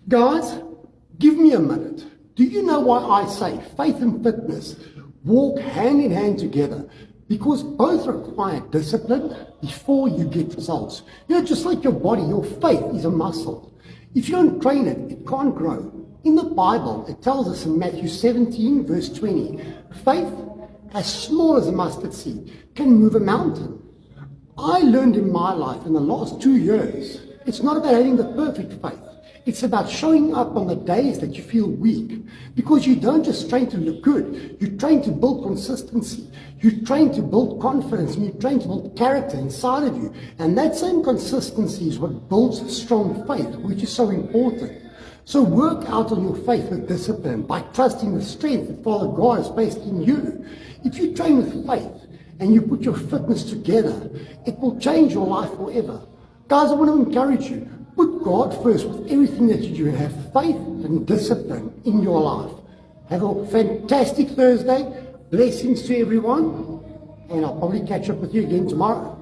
Guys, give me a minute. Do you know why I say faith and fitness walk hand in hand together? Because both require discipline before you get results. You know, just like your body, your faith is a muscle. If you don't train it, it can't grow. In the Bible, it tells us in Matthew 17, verse 20, faith, as small as a mustard seed, can move a mountain. I learned in my life in the last 2 years, it's not about having the perfect faith. It's about showing up on the days that you feel weak. Because you don't just train to look good, you train to build consistency. You train to build confidence, and you train to build character inside of you. And that same consistency is what builds strong faith, which is so important. So work out on your faith with discipline by trusting the strength that Father God has placed in you. If you train with faith and you put your fitness together, it will change your life forever. Guys, I want to encourage you. Put God first with everything that you do and have faith and discipline in your life. Have a fantastic Thursday. Blessings to everyone. And I'll probably catch up with you again tomorrow.